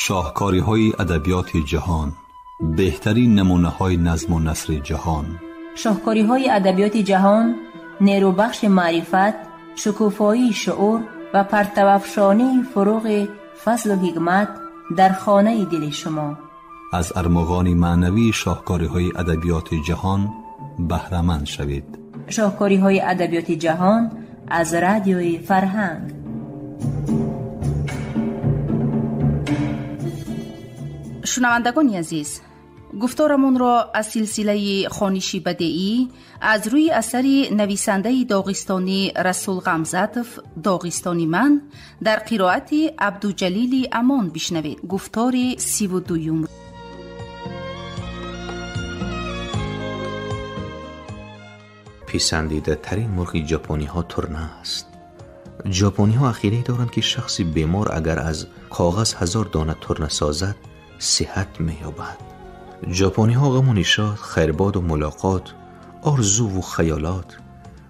شاهکاری‌های ادبیات جهان، بهترین نمونه‌های نظم و نثر جهان. شاهکاری‌های ادبیات جهان، نیروبخش معرفت، شکوفایی شعور و پرتوافشانی فروغ فضل و حکمت در خانه دل شما. از ارمغان معنوی شاهکاری‌های ادبیات جهان بهره‌مند شوید. شاهکاری‌های ادبیات جهان از رادیوی فرهنگ. شنوندگان عزیز، گفتارمون را از سلسله خوانشی بدیعی از روی اثر نویسنده داغستانی رسول غمزاتف داغستانی من در قرائت عبدالجلیل امان بشنوید. گفتار 32. پسندیده ترین مرغ ژاپنی ها ترنه است. ژاپنی ها عقیده دارند که شخصی بیمار اگر از کاغذ 1000 دانه ترنه سازد صحت می‌یابد. ژاپنی ها غم و نشاط، خیرباد و ملاقات، آرزو و خیالات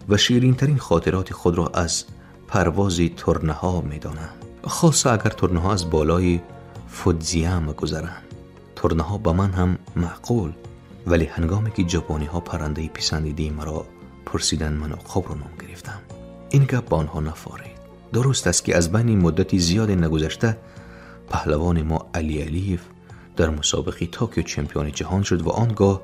و شیرین ترین خاطرات خود را از پرواز ترنه ها می‌دانند. خاصه اگر ترنه ها از بالای فودزیاما گذرند. ترنه ها به من هم معقول، ولی هنگامی که ژاپنی ها پرنده پسندیده مرا پرسیدن، من عقاب را نام گرفتم. این گپ به آنها نفارید. درست است که از بین مدتی زیاد نگذشته پهلوان ما علی علیف در مسابقه توکیو چمپیون جهان شد و آنگاه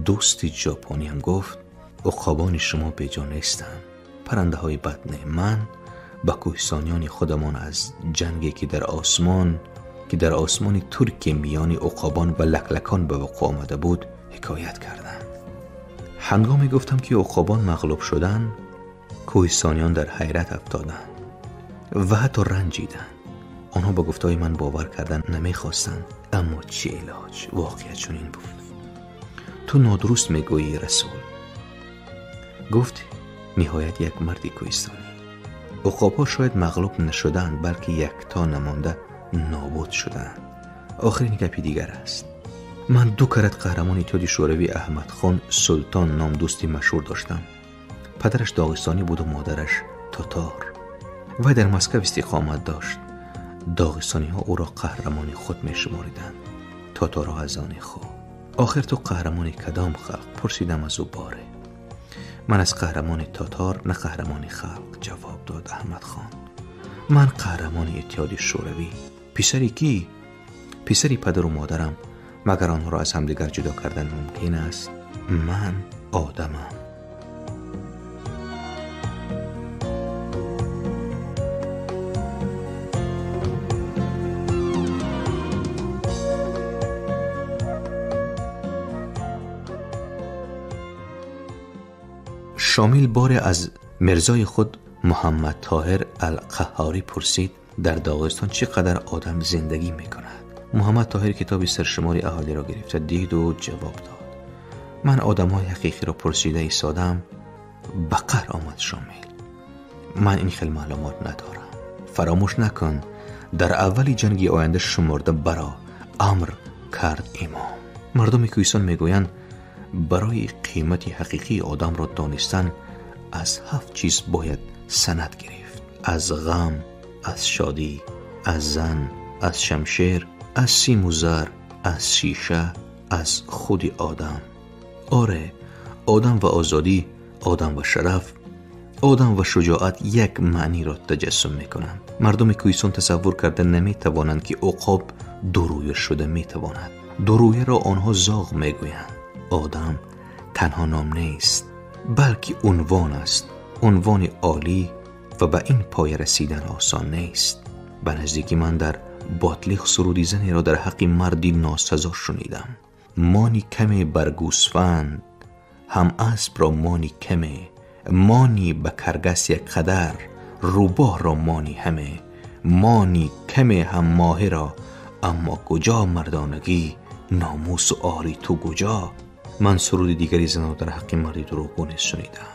دوست ژاپنی هم گفت عقابان شما بیجا نیستند. پرنده های بدنه. من با کوهستانیان خودمان از جنگی که در آسمان ترک میان عقابان و لکلکان به وقوع آمده بود حکایت کردم. هنگامی گفتم که عقابان مغلوب شدن، کوهستانیان در حیرت افتادند و حتی رنجیدند. آنها با گفتهای من باور کردن نمیخواستند، اما چه علاج؟ واقعیت چنین بود. تو نادرست میگویی رسول. گفت نهایت یک مردی کوهستانی. عقاب‌ها شاید مغلوب نشدند، بلکه یکتا نمانده نابود شدند. آخرین گپی دیگر است. من 2 کرت قهرمان اتحاد شوروی احمد خان سلطان نام دوستی مشهور داشتم. پدرش داغستانی بود و مادرش تاتار و در مسکو استقامت داشت. داغستانی ها او را قهرمان خود می شماریدند، تاتارها از آن خود. آخر تو قهرمان کدام خلق؟ پرسیدم از او باره. من از قهرمان تاتار نه قهرمان خلق جواب داد احمد خان. من قهرمان اتحاد شوروی. پسری کی؟ پسری پدر و مادرم. مگر آنها را از همدیگر جدا کردن ممکن است؟ من آدمم. شامل باره از مرزای خود محمد طاهر القهاری پرسید در داغستان چقدر آدم زندگی میکند. محمد طاهر کتابی سرشماری اهالی را گرفته دید و جواب داد. من آدم‌های حقیقی را پرسیده ایستادم. بقر آمد شامل. من این خیلی معلومات ندارم. فراموش نکن در اولی جنگی آینده شمرده برا امر کرد امام. مردم کوهستان میگویند برای قیمت حقیقی آدم را دانستن از 7 چیز باید سند گرفت: از غم، از شادی، از زن، از شمشیر، از سیم و زر، از شیشه، از خود آدم. آره، آدم و آزادی، آدم و شرف، آدم و شجاعت یک معنی را تجسم میکنند. مردم کوهستان تصور کرده نمیتوانند که عقاب دورویه شده میتواند. دورویه را آنها زاغ میگویند. آدم تنها نام نیست، بلکه عنوان است، عنوان عالی و به این پای رسیدن آسان نیست. به نزدیکی من در باطلیق سرودی زنی را در حق مردی ناسزا شنیدم. مانی کمی بر گوسفند، هم اسب را مانی کمی، مانی به کرگس یک قدر، روباه را مانی همه، مانی کمی هم ماهی را، اما کجا مردانگی، ناموس و آری تو کجا؟ من سرود دیگری زن را در حق مردی دروغگو شنیدم.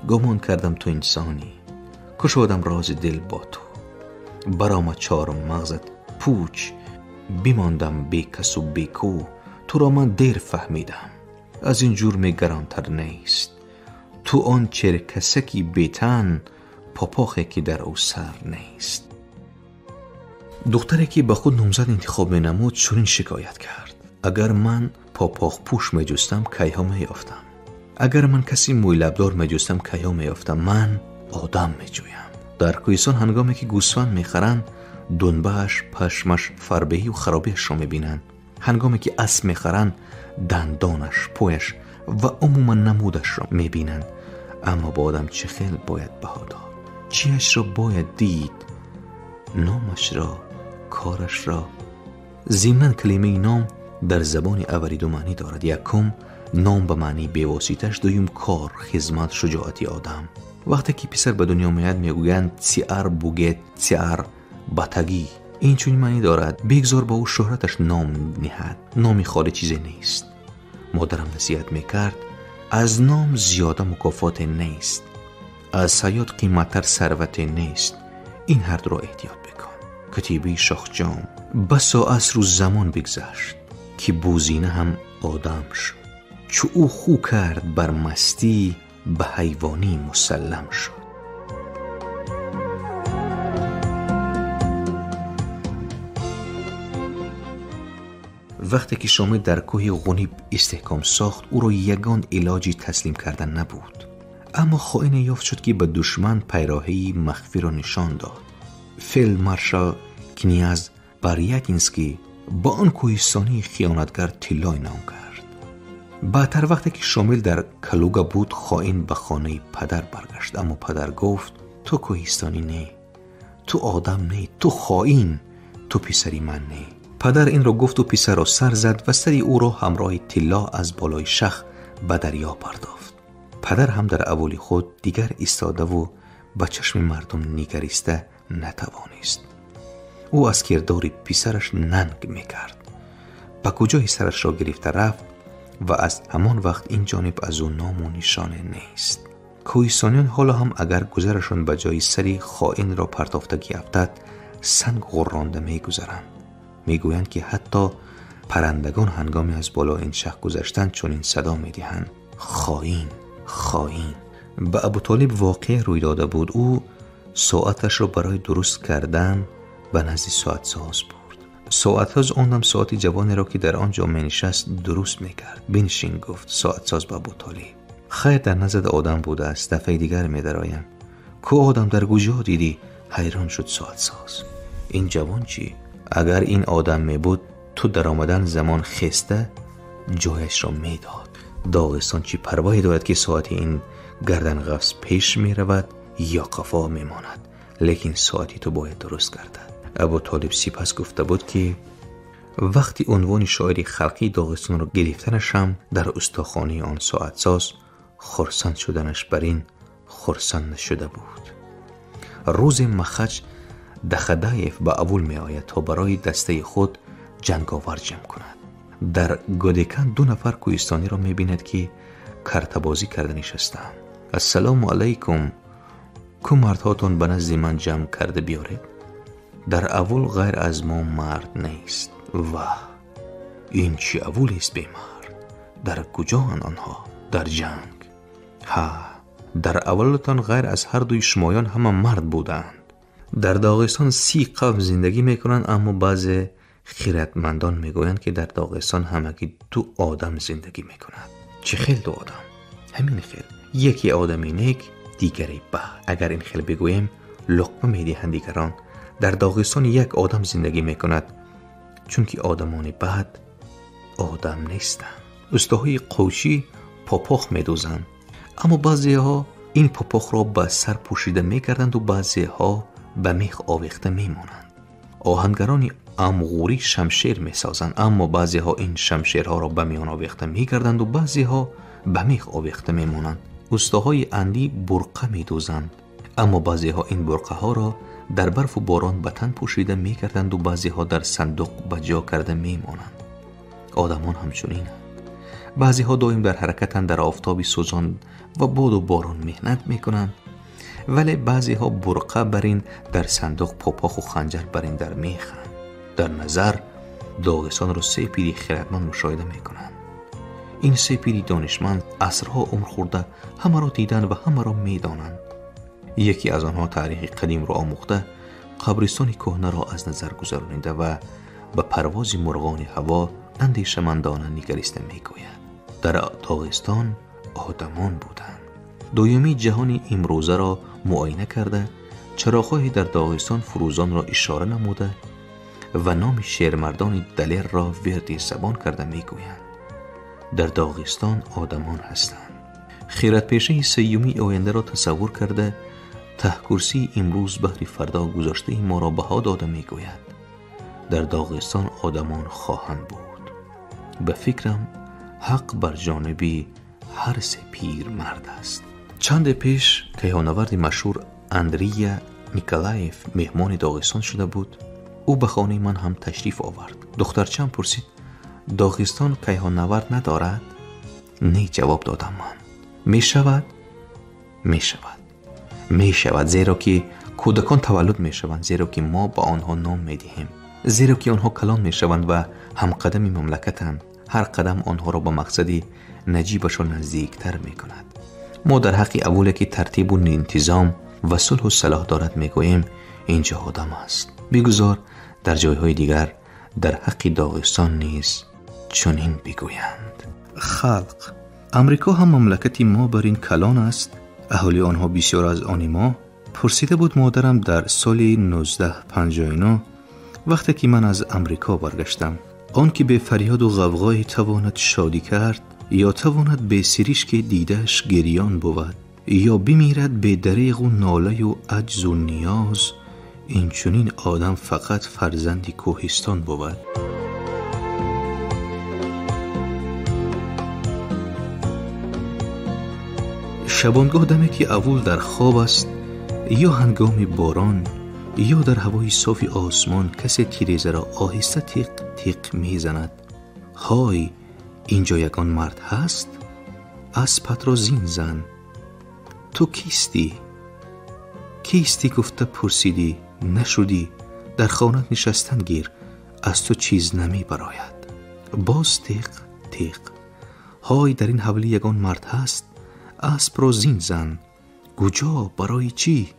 گمان کردم تو انسانی، کشودم راز دل با تو. برآمد 4 مغزت پوچ، بماندم بی کس و بی کو. تو را من دیر فهمیدم، از این جرم گرانتر نیست. تو آن چرکسکی بیتن، پاپاخی که در او سر نیست. دختری که به خود نامزد انتخاب می نمود چنین شکایت کرد: اگر من پاپاخ پوش می جستم کیها می یافتم، اگر من کسی موی لبدار می جستم کیها می یافتم، من آدم می جویم. در کوهستان هنگامی که گوسفند می خرند دنبهش، پشمش، فربهی و خرابیش را می بینند. هنگامی که اسب می خرند دندانش، پویش و عموما نمودش را می بینند. اما با آدم چه خیل باید بها داد، چیش را باید دید، نامش را، کارش را. ضمناً کلمه نام در زبان اولی دو معنی دارد: یکم نام به معنی بی‌واسطه‌اش، دوم کار، خدمت، شجاعتی آدم. وقتی که پسر به دنیا میاد میگویند سیار بوگت، سیار باتگی. این چون معنی دارد بگذار با او شهرتش نام نهد، نامی خالی چیزی نیست. مادرم نصیحت میکرد از نام زیاده مکافات نیست، از حیات قیمتتر ثروت نیست. این هر دو را احتیاط بکن. کتیبه شاخجام: بسا عصر و زمان بگذشت که بوزینه هم آدم شد، چو او خو کرد بر مستی به حیوانی مسلم شد. وقتی که شامل در کوه غنیب استحکام ساخت، او را یگان علاجی تسلیم کردن نبود، اما خائن یافت شد که به دشمن پیراهی مخفی را نشان داد. فیلد مارشال کنیاز باریاکینسکی با آن کوهستانی خیانتگر طلای نام کرد. بعدتر وقتی که شامل در کلوگا بود، خائن به خانه پدر برگشت، اما پدر گفت تو کوهستانی نه، تو آدم نه، تو خائن، تو پسری من نه. پدر این را گفت و پسر را سر زد و سری او را همراه طلا از بالای شاخ به دریا پرداخت. پدر هم در اولی خود دیگر ایستاده و به چشم مردم نگریسته نتوانست. او از کردار پسرش ننگ میکرد. به کجای سرش را گرفته رفت و از همان وقت این جانب از او نام و نشانه نیست. کوهستانیان حالا هم اگر گذرشان به جای سری خائن را پرتافتگی افتد سنگ غرانده میگذرند. میگویند که حتی پرندگان هنگامی از بالا این شاخ گذشتن چون این صدا میدهند: خائن، خائن. به ابوطالب واقع روی داده بود. او ساعتش را برای درست کردن به نزد ساعت ساز برد. ساعت ساز آن ساعت جوانی را که در آنجا می نشست درست میکرد. بنشین، گفت ساعت ساز به ابوطالب. خیر در نزد آدم بوده است. دفعه دیگر می درآیم: کو آدم در کجا دیدی؟ حیران شد ساعت ساز. این جوان چی؟ اگر این آدم می بود تو در آمدن زمان خسته جایش را می داد. داغستان چی پروایی دارد که ساعت این گردن قفس پیش می رود یا قفا می ماند، لیکن ساعتی تو باید درست گردد. ابوطالب سپس گفته بود که وقتی عنوان شاعر خلقی داغستان را گرفتنش هم در استاخانه آن ساعت ساز، خرسند شدنش بر این خرسند نشده بود. روز مخچ دخدایف به اول می آید تا برای دسته خود جنگاور جمع کند. در گودکان 2 نفر کوهستانی را می بیند که کرتبازی کرده نشستند. السلام علیکم، کو مردهاتون به نزد من جمع کرده بیارید؟ در اول غیر از ما مرد نیست. واه، این چی اول است به مرد؟ در کجا آنها؟ در جنگ. ها، در اولتان غیر از هر دوی شمایان همه مرد بودند. در داغستان 30 قوم زندگی میکنند، اما بعض خیرتمندان میگویند که در داغستان همگی 2 آدم زندگی میکنند. چه خیل 2 آدم؟ همین خیل. یکی آدمی نیک، دیگری بد. اگر این خیل بگوییم لقمه میدهند دیگران. در داغستان 1 آدم زندگی میکند، چون که آدمان بد آدم نیستند. استاهای قوشی پاپاخ میدوزند، اما بعضی ها این پاپاخ را به سر پوشیده میکردند و بعضی ها به میخ آویخته میمانند. آهنگران امغوری شمشیر میسازند، اما بعضی ها این شمشیرها را به میان آویخته میکردند و بعضی ها به میخ آویخته میمانند. استاهای اندی برقه میدوزند، اما بعضی ها این برقه ها را در برف و باران به تن پوشیده میکردند و بعضی ها در صندوق به جا کرده میمانند. آدمان همچنینند. بعضی ها دائم در حرکتند، در آفتابی سوزان و باد و باران مهنت میکنند، ولی بعضی ها برقه برین در صندوق، پاپاخ و خنجر برین در میخند. در نظر داغستان را 3 پیری خردمند مشاهده میکنند. این 3 پیری دانشمند عصرها عمر خورده همه را دیدن و همه را میدانند. یکی از آنها تاریخ قدیم را آموخته قبرستان کهنه را از نظر گذرانیده و به پرواز مرغان هوا اندیشمندانه نگریسته میگوید. در داغستان آدمان بودند. دویمی جهان امروزه را معاینه کرده چراغ‌های در داغستان فروزان را اشاره نموده و نام شیرمردان دلیر را ورد زبان کرده میگویند. در داغستان آدمان هستند. خیرت پیشه سیومی آینده را تصور کرده ته کرسی امروز بهر فردا گذاشته ما را بها داده میگوید. در داغستان آدمان خواهند بود. به فکرم حق بر جانبی هر سه پیر مرد است. چند پیش کیهانورد مشهور اندریا نیکولایف مهمان داغستان شده بود. او به خانه من هم تشریف آورد. دخترچم پرسید داغستان کیهانورد ندارد؟ نه جواب دادم من. می شود زیرا که کودکان تولد می شوند، زیرا که ما با آنها نام می دهیم، زیرا که آنها کلان می شوند و هم قدم مملکتند. هر قدم آنها را به مقصد نجیبشان نزدیکتر می کند. ما در حق اولی که ترتیب و انتظام و صلح و صلاح دارد می گوییم اینجا آدم است. بگذار در جایهای دیگر در حق داغستان نیز چنین بگویند. خلق امریکا هم مملکتی ما بر این کلان است. اهالی آنها بسیار از آن ما. پرسیده بود مادرم در سال 1959 وقتی که من از امریکا برگشتم، آن که به فریاد و غوغای تواند شادی کرد یا تواند به سریشک دیدش گریان بود یا بمیرد به دریغ و ناله و عجز و نیاز، این چنین آدم فقط فرزندی کوهستان بود. شبانگاه دمی که اول در خواب است یا هنگام باران یا در هوای صاف آسمان کسی تیریزه را آهسته تیق تیق می زند. های اینجا یگان مرد هست؟ اسبت را زین زن. تو کیستی؟ کیستی گفته پرسیدی نشدی. در خانت نشستن گیر از تو چیز نمی براید. باز تیق تیق. های در این حولی یگان مرد هست؟ اسب را زین زن. کجا برای چی؟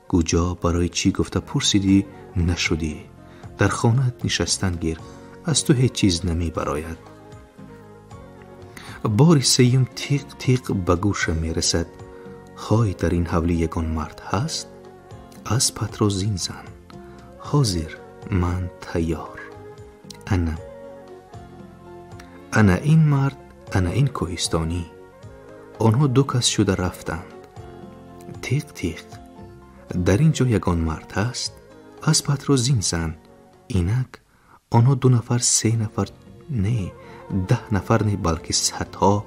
کجا برای چی گفته پرسیدی نشدی. در خانت نشستن گیر از تو هیچ چیز نمی براید. بار سیم تیق تیق به گوشم می رسد. های در این حولی یگان مرد هست؟ اسبت را زین زن. حاضر من تیار. انا این مرد، انا این کوهستانی. آنها دو کس شده رفتند. تیق تیق. در اینجا یگان مرد هست؟ اسبت را زین زن. اینک آنها 2 نفر 3 نفر نه 10 نفر نه بلکه صدها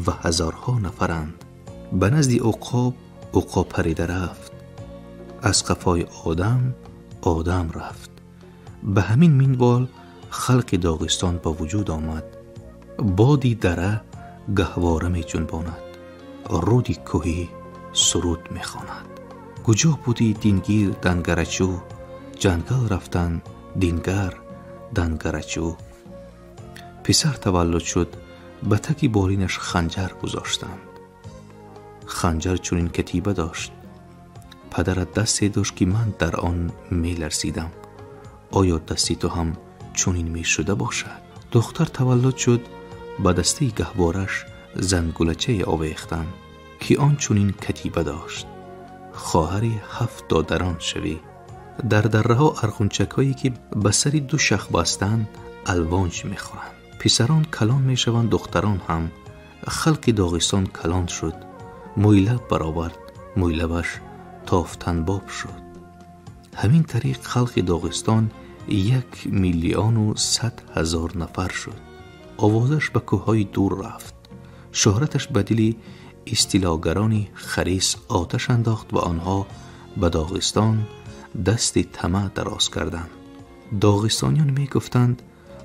و هزارها نفرند. به نزد عقاب پریده رفت. از قفای آدم رفت. به همین منوال خلق داغستان با وجود آمد. بادی دره گهواره می جنباند. رودی کوهی سرود می خواند. کجا بودی دینگیر دنگرچو؟ جنگل رفتن دینگر دنگرچو. پسر تولد شد به تک بالینش خنجر گذاشتند. خنجر چنین کتیبه داشت. پدرت دستی داشت که من در آن می لرزیدم. آیا دستی تو هم چنین می شده باشد؟ دختر تولد شد به دستی گهوارش زنگولچه آویختند که آن چنین کتیبه داشت. خواهری 7 دادران شوی. در دره ها ارغنچک هایی که به سری 2 شاخ بستند الوانج می خورند. پسران کلان می شوند، دختران هم. خلق داغستان کلان شد. مویلب برآورد، مویلبش تافتنباب شد. همین طریق خلق داغستان 1,100,000 نفر شد. آوازش به کوههای دور رفت. شهرتش به دل استیلاگرانی خریس آتش انداخت و آنها به داغستان دست طمع دراز کردند. داغستانیان می گفتند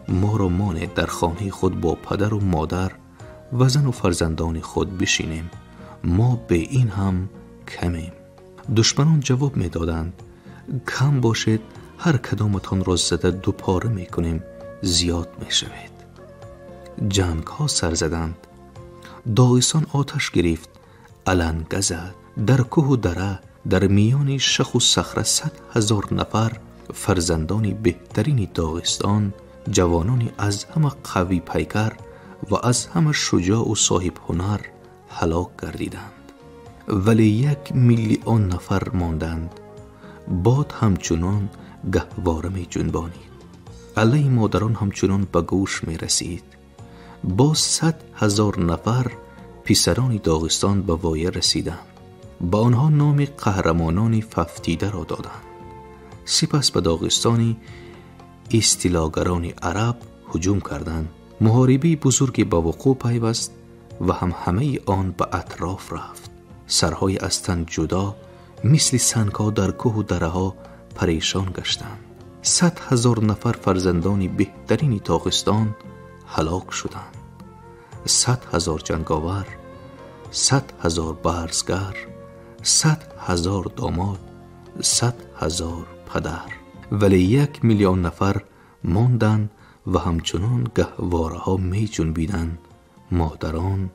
ما را مانع در خانه خود با پدر و مادر و زن و فرزندان خود بشینیم. ما به این هم کمیم. دشمنان جواب می دادند کم باشد هر کدامتان را زده 2 پاره می کنیم، زیاد می شوید. جنگ ها سر زدند. داغستان آتش گرفت، علنگ زد. در کوه و دره در میان شخ و صخره 100,000 نفر فرزندان بهترین داغستان، جوانانی از همه قوی پیکر و از همه شجاع و صاحب هنر هلاک گردیدند. ولی 1,000,000 نفر ماندند. باد همچنان گهواره می جنبانید. علی مادران همچنان به گوش می رسید. با 100,000 نفر پسران داغستان به وایه رسیدند. با آنها نام قهرمانان ففتیده را دادند. سپس به داغستانی استیلاگران عرب هجوم کردند. محاربه بزرگی به وقوع پیوست و همه آن به اطراف رفت. سرهای از تن جدا مثل سنگ‌ها در کوه و دره‌ها پریشان گشتند. 100,000 نفر فرزندان بهترین داغستان هلاک شدند. 100,000 جنگاور، 100,000 برزگر، 100,000 داماد، 100,000 پدر. ولی 1,000,000 نفر ماندند و همچنان گهواره ها می جنبیدند. مادران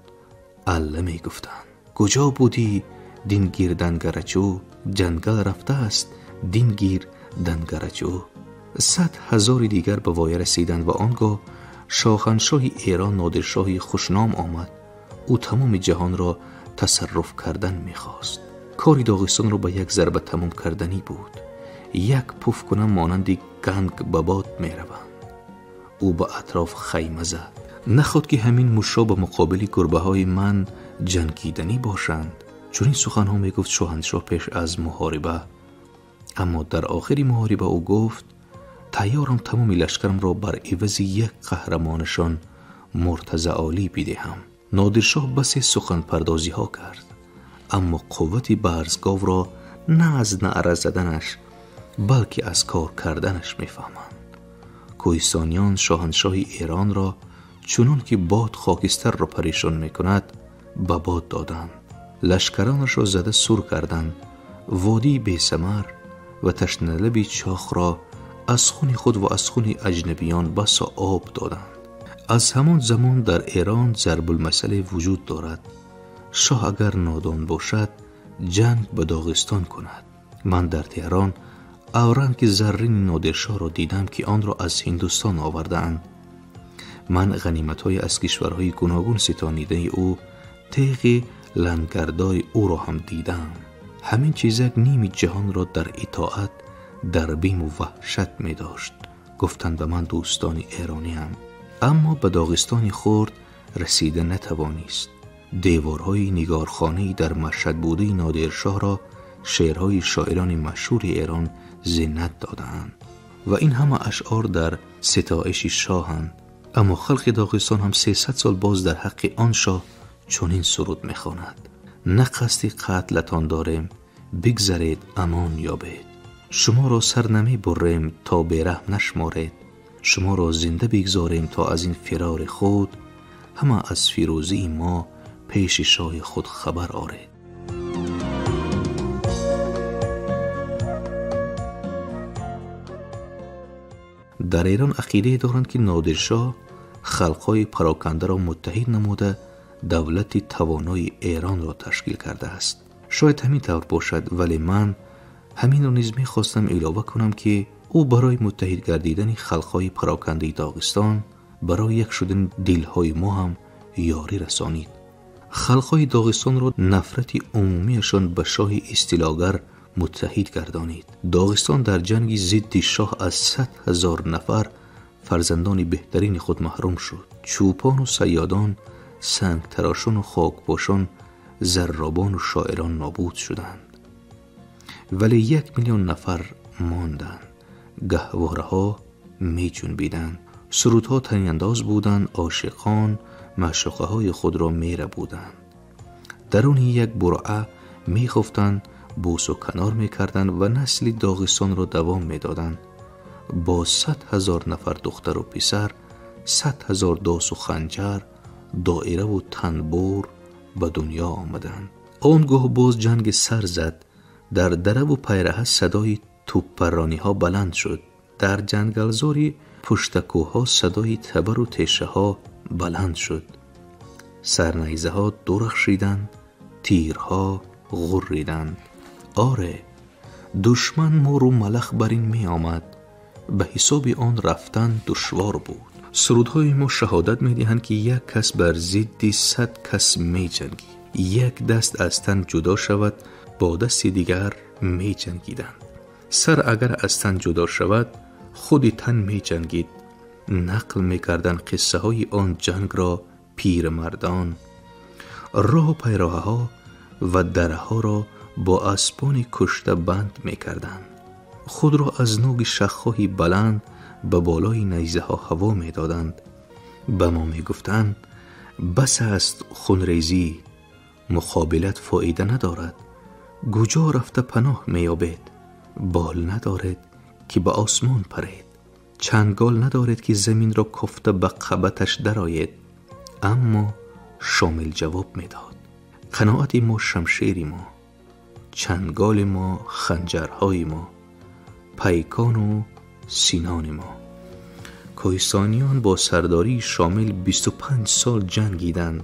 الله می گفتند کجا بودی دینگیر دنگرچو؟ جنگل رفته است دینگیر دنگرچو. 100,000 دیگر به وایه رسیدند و آنگاه شاهنشاه ایران نادرشاه خوشنام آمد. او تمام جهان را تصرف کردن می‌خواست. کاری داغستان را به یک ضربه تمام کردنی بود. یک پف کنم مانند گنگ به باد می‌روند. او به اطراف خیمه زد. نخواد که همین موشا به مقابل گربه‌های من جنگیدنی باشند. چون این سخن‌ها می‌گفت شاهنشاه پیش از محاربه. اما در آخر محاربه او گفت تیارم تمام لشکرم را بر عوض یک قهرمانشان مرتضی عالی بدهم. نادرشاه بس سخن پردازی ها کرد، اما قوت برزگاو را نه از نعره زدنش بلکه از کار کردنش میفهمند. کوهستانیان شاهنشاه ایران را چنان که باد خاکستر را پریشان میکند به باد دادند. لشکرانش را زده سر کردند. وادی بی‌ثمر و تشنه لب چاخ را از خون خود و از خون اجنبیان بسا آب دادند. از همان زمان در ایران ضرب المثل وجود دارد. شاه اگر نادان باشد جنگ به داغستان کند. من در تهران اورنگ زرین نادرشاه را دیدم که آن را از هندوستان آوردند. من غنیمت‌های از کشورهای گوناگون ستانیده او، تیغ لنگردای او را هم دیدم. همین چیزک نیم جهان را در اطاعت در بیم و وحشت می داشت. گفتند به من دوستان ایرانی هم. اما به داغستان خرد رسیده نتوانیست. دیوارهای نگارخانه‌ای در مشهد بوده نادرشاه را شعرهای شاعران مشهور ایران زینت دادند و این همه اشعار در ستایش شاهند. اما خلق داغستان هم 300 سال باز در حق آن شاه چنین سرود می‌خواند: نه قصد قتلتان داریم بگذرید امان یابید. شما را سر نمی بریم تا بیرحم نشمارید. شما را زنده بگذاریم تا از این فرار خود همه از فیروزی ما پیش شاه خود خبر آرید. در ایران عقیده دارند که نادرشاه خلقهای پراکنده را متحد نموده دولت توانای ایران را تشکیل کرده است. شاید همین طور باشد، ولی من همین را نیز می‌خواستم علاوه کنم که او برای متحد گردیدن خلقهای پراکنده داغستان برای یک شدن دلهای ما هم یاری رسانید. خلقهای داغستان را نفرت عمومیشان به شاه استیلاگر متحد گردانید. داغستان در جنگی ضد شاه از 100,000 نفر فرزندان بهترین خود محروم شد. چوپان و صیادان، سنگ تراشان و خاکپاشان، زرابان و شاعران نابود شدند. ولی 1,000,000 نفر ماندند. گهواره ها می جنبیدند. سرودها طنین انداز بودند. عاشقان معشوقه های خود را می ربودند. درون یک برعه می خفتند، بوس و کنار می کردند و نسل داغستان را دوام می دادند. با 100,000 نفر دختر و پسر، 100,000 داس و خنجر، دایره و تنبور به دنیا آمدند. آنگاه باز جنگ سر زد. در دره و پیره صدای توپرانی ها بلند شد. در جنگلزاری پشت کوه صدای تبر و تیشه ها بلند شد. سرنیزه ها درخشیدند، تیرها غریدند. آره، دشمن ما رو ملخ بر این می آمد، به حساب آن رفتن دشوار بود. سرودهای ما شهادت می دهند که یک کس بر ضد 100 کس می جنگید. یک دست از تن جدا شود با دست دیگر می جنگیدند. سر اگر از تن جدا شود خود تن می جنگید. نقل می کردن قصه های آن جنگ را پیرمردان. راه پیراه ها و دره ها را با اسبان کشته بند می کردن. خود را از نوک شاخه‌های بلند به بالای نیزه ها هوا می دادند. به ما می گفتند بس است خونریزی، مقابلت فایده ندارد. کجا رفته پناه می یابید؟ بال ندارد که به آسمان پرید، چنگال ندارد که زمین را کفته به قبطش درآید. اما شامل جواب می داد: قناعت ما شمشیر ما، چنگال ما خنجرهای ما، پیکان و سینان ما. کوهستانیان با سرداری شامل 25 سال جنگیدند.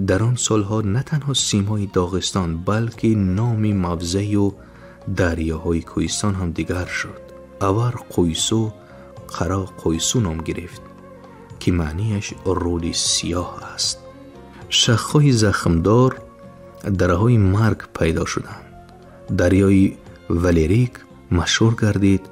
در آن سالها نه تنها سیمای داغستان بلکه نام موضع و دریاهای کوهستان هم دیگر شد. اور قویسو قرا قویسو نام گرفت که معنیش رود سیاه است. شاخهای زخمدار درهای مرگ پیدا شدند. دریای ولریک مشهور گردید.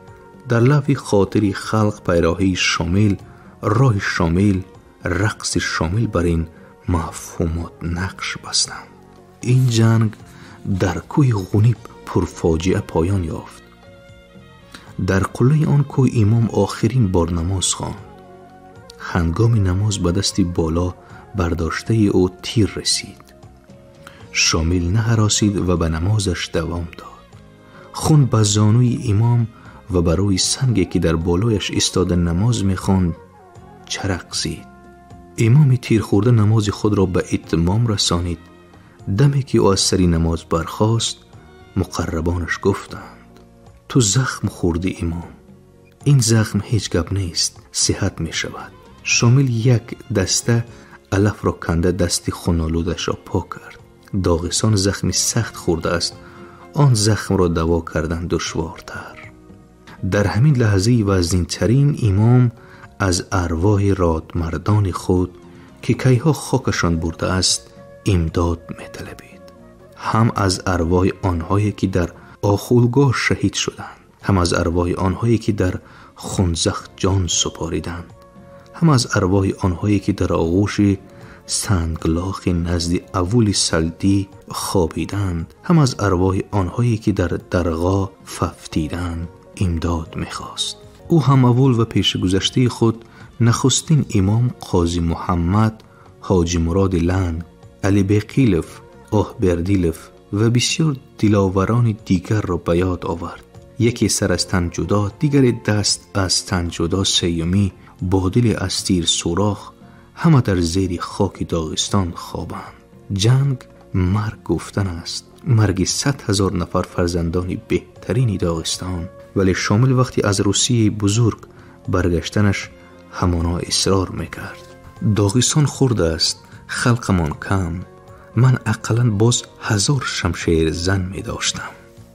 در لب خاطری خلق پیراهی شامل، راه شامل، رقص شامل بر این مفهومات نقش بستند. این جنگ در کوه غنیب پرفاجعه پایان یافت. در قله آن کوه امام آخرین بار نماز خواند. هنگام نماز به دست بالا برداشته او تیر رسید. شامل نه هراسید و به نمازش دوام داد. خون به زانوی امام و بروی سنگی که در بالایش ایستاده نماز می‌خواند چرق زد. امام تیر خورده نماز خود را به اتمام رسانید. دمی که او از سری نماز برخاست، مقربانش گفتند: تو زخم خوردی امام. این زخم هیچ گپ نیست، صحت می شود. شامل یک دسته علف را کنده دست خونالودش را پاک کرد. داغستان زخمی سخت خورده است، آن زخم را دوا کردن دشوارتر. در همین لحظه وزین ترین امام از ارواح رادمردان خود که کیها خاکشان برده است امداد می طلبید. هم از ارواح آنهایی که در آخولگاه شهید شدند، هم از ارواح آنهایی که در خنزخ جان سپاریدند، هم از ارواح آنهایی که در آغوش سنگلاخ نزد اول سلدی خوابیدند، هم از ارواح آنهایی که در درغا ففتیدند امداد می‌خواست. او هم اول و پیش گذشته خود نخستین امام قاضی محمد، حاجی مراد لنگ، علی بقیلف، آه بردیلف و بسیار دلاوران دیگر را به یاد آورد. یکی سر از تن جدا، دیگر دست از تن جدا، سیومی با دل از تیر سوراخ، همه در زیر خاک داغستان خوابند. جنگ مرگ گفتن است، مرگ 100,000 نفر فرزندان بهترین داغستان. ولی شامل وقتی از روسیه بزرگ برگشتنش همانا اصرار میکرد: داغستان خورده است، خلقمان کم، من اقلا باز 1000 شمشیر زن می داشتم.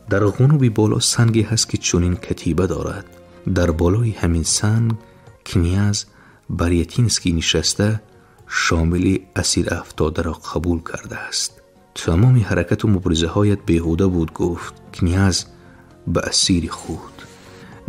در غنوبی بالا سنگی هست که چونین کتیبه دارد. در بالای همین سنگ کنیاز باریاتینسکی نشسته شامل اسیر افتاده را قبول کرده است. تمام حرکت و مبارزه هایت بیهوده بود، گفت کنیاز به اسیر خود.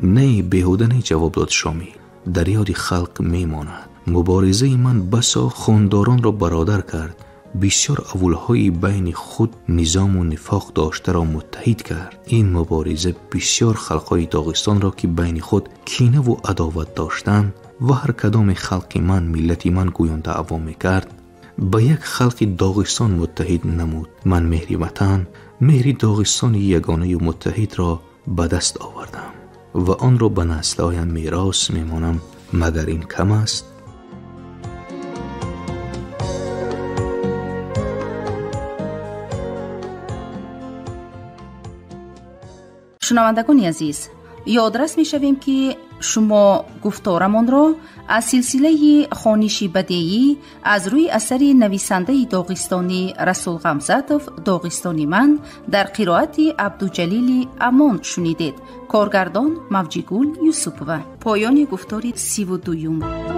نه بیهوده نه، جواب داد شامل، در یاد خلق میماند. مبارزه من بسا خانداران را برادر کرد، بسیار اولهای بین خود نظام و نفاق داشته را متحد کرد. این مبارزه بسیار خلقهای داغستان را که بین خود کینه و عداوت داشتند و هر کدام خلق من ملتی من گویان دعوا میکرد، با یک خلق داغستان متحد نمود. من مهری وطن، مهری داغستان یگانه و متحد را به دست آوردم و آن را به نسل‌هایم میراث میمانم. مگر این کم است؟ شنوندگان عزیز، یادرس می شویم که شما گفتارمان را از سلسله خوانشی بدیعی از روی اثر نویسنده داغستانی رسول غمزتوف داغستانی من در قرائت عبدالجلیل امان شنیدید. کارگردان موجیگول یوسفووا. پایان گفتار 32.